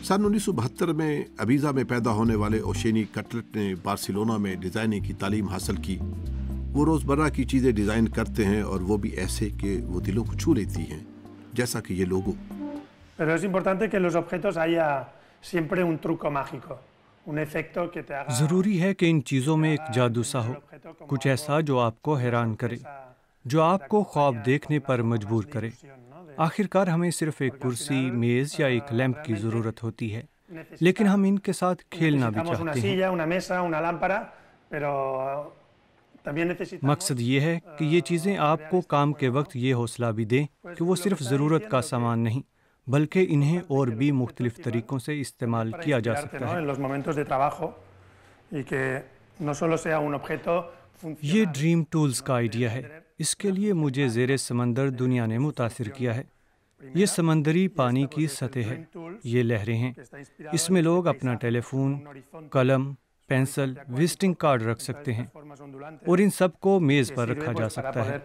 सन 1972 में अबीज़ा में पैदा होने वाले ओशेनी कटलेट ने बार्सिलोना में डिज़ाइनिंग की तालीम हासिल की। वो रोज़मर्रा की चीज़ें डिज़ाइन करते हैं और वो भी ऐसे कि वो दिलों को छू लेती हैं, जैसा कि ये लोगो। Pero es importante que los objetos haya siempre un truco mágico, un efecto que te haga। ज़रूरी है कि इन चीज़ों में एक जादू सा हो, कुछ ऐसा जो आपको हैरान करे, जो आपको ख्वाब देखने पर मजबूर करे। आखिरकार हमें सिर्फ एक कुर्सी, मेज़ या एक लैंप की ज़रूरत होती है, लेकिन हम इनके साथ खेलना भी चाहते हैं। मकसद ये है कि ये चीज़ें आपको काम के वक्त ये हौसला भी दें कि वो सिर्फ ज़रूरत का सामान नहीं, बल्कि इन्हें और भी मुख्तलिफ तरीक़ों से इस्तेमाल किया जा सकता है। ये ड्रीम टूल्स का आइडिया है। इसके लिए मुझे ज़ेरे समंदर दुनिया ने मुतासिर किया है। ये समंदरी पानी की सतह है, ये लहरें हैं। इसमें लोग अपना टेलीफोन, कलम, पेंसिल, विजिटिंग कार्ड रख सकते हैं और इन सब को मेज़ पर रखा जा सकता है।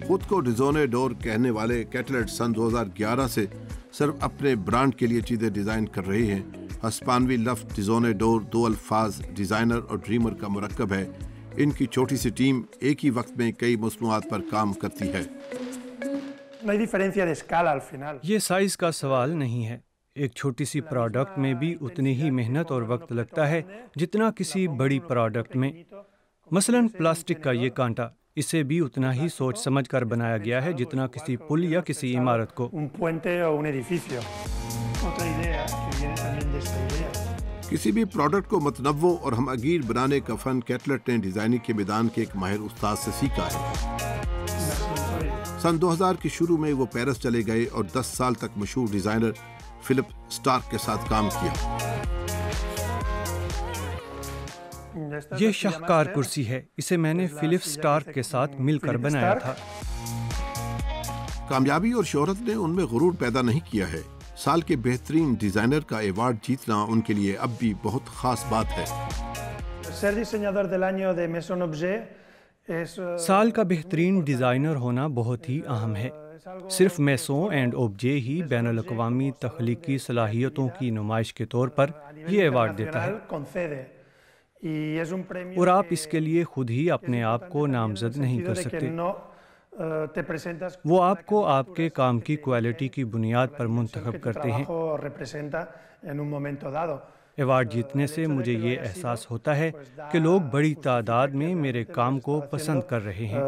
खुद को डिज़ोने डोर कहने वाले कैटलेट सन 2011 से सिर्फ अपने ब्रांड के लिए चीज़ें डिज़ाइन कर रहे हैं। हस्पानवी लफ्ज़ डिज़ोने डोर दो अल्फाज डिज़ाइनर और ड्रीमर का मुरक्कब है। इनकी छोटी सी टीम एक ही वक्त में कई मसनूआत पर काम करती है। ये साइज़ का सवाल नहीं है। एक छोटी सी प्रोडक्ट में भी उतनी ही मेहनत और वक्त लगता है जितना किसी बड़ी प्रोडक्ट में। मसलन प्लास्टिक का ये कांटा, इसे भी उतना ही सोच समझ कर बनाया गया है जितना किसी पुल या किसी इमारत को। किसी भी प्रोडक्ट को मतनव्वो और हमअगीर बनाने का फन कैटलेट ने डिज़ाइनिंग के मैदान के एक माहिर उस्ताद से सीखा है। सन 2000 के शुरू में वो पेरिस चले गए और 10 साल तक मशहूर डिज़ाइनर फिलिप स्टार्क के साथ काम किया। ये शाहकार कुर्सी है, इसे मैंने फिलिप स्टार्क के साथ मिलकर बनाया था। कामयाबी और शोहरत ने उनमें गुरूर पैदा नहीं किया है। साल के बेहतरीन डिज़ाइनर का अवार्ड जीतना उनके लिए अब भी बहुत खास बात है। साल का बेहतरीन डिज़ाइनर होना बहुत ही अहम है। सिर्फ मेसों एंड ऑब्जे ही बैनुल अक़वामी तख्लीकी सलाहियतों की नुमाइश के तौर पर ये अवार्ड देता है और आप इसके लिए खुद ही अपने आप को नामजद नहीं कर सकते। वो आपको आपके काम की क्वालिटी की बुनियाद पर मुंतखब करते हैं। अवार्ड जीतने से मुझे ये एहसास होता है कि लोग बड़ी तादाद में मेरे काम को पसंद कर रहे हैं।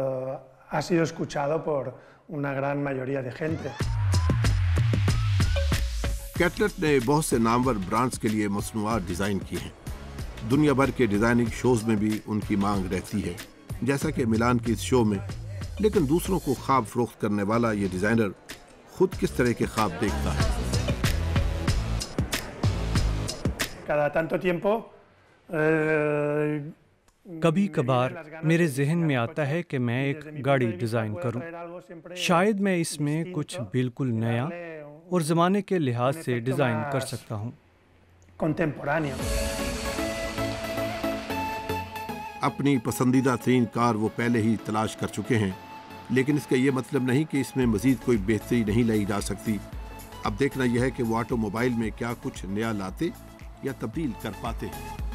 कैटलेट ने बहुत से नामवर ब्रांड्स के लिए मसनूआत डिज़ाइन की हैं। दुनिया भर के डिज़ाइनिंग शोज़ में भी उनकी मांग रहती है, जैसा कि मिलान के इस शो में। लेकिन दूसरों को ख्वाब फरोख्त करने वाला ये डिज़ाइनर खुद किस तरह के ख्वाब देखता है? कभी कभार मेरे जहन में आता है कि मैं एक गाड़ी डिज़ाइन करूं। शायद मैं इसमें कुछ बिल्कुल नया और ज़माने के लिहाज से डिज़ाइन कर सकता हूं। अपनी पसंदीदा तरीन कार वो पहले ही तलाश कर चुके हैं, लेकिन इसका ये मतलब नहीं कि इसमें मज़ीद कोई बेहतरी नहीं लाई जा सकती। अब देखना यह है कि वो ऑटोमोबाइल में क्या कुछ नया लाते या तब्दील कर पाते हैं।